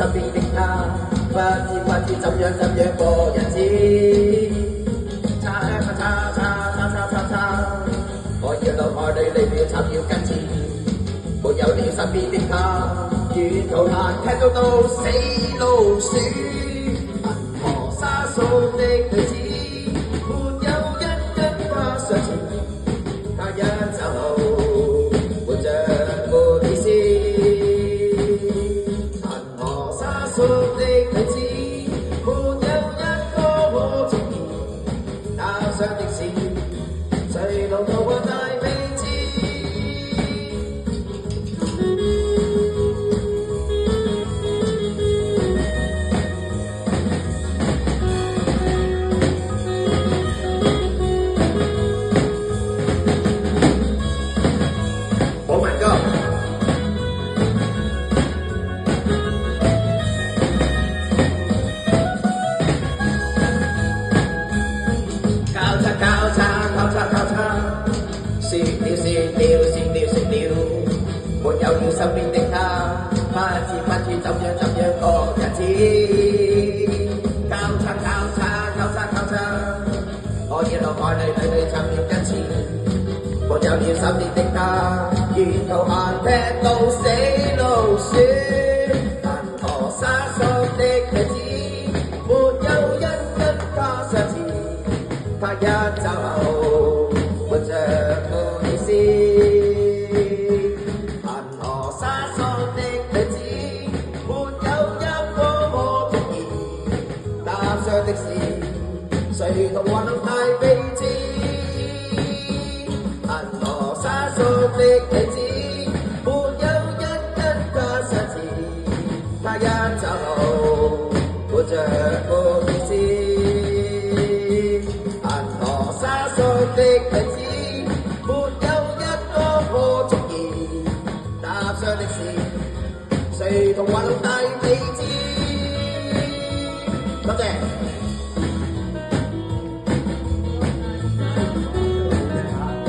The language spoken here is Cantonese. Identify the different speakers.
Speaker 1: 身邊的他，不知怎樣過日子。我要留愛你，你要插要跟前，沒有你身邊的他，沿途行踢到死老鼠，銀河沙數的女子，沒有一跟他相似，他一走活着沒意思。銀河沙數的女子，沒有一個我中意，搭上的士，隨路途過大未知。Oh my God！ 笑了，沒有了身邊的他，不知怎樣過日子。交叉，我一路愛你插了跟前，沒有了身邊的他，沿途行踢到死老鼠，銀河沙數的日子，沒有一跟他相似，他一走活着沒意思。的事，誰同還能太未知？銀河沙數的日子，沒有一跟他相似，他一走活着沒意思。銀河沙數的日子，沒有一個我中意，搭上的士，誰同還能太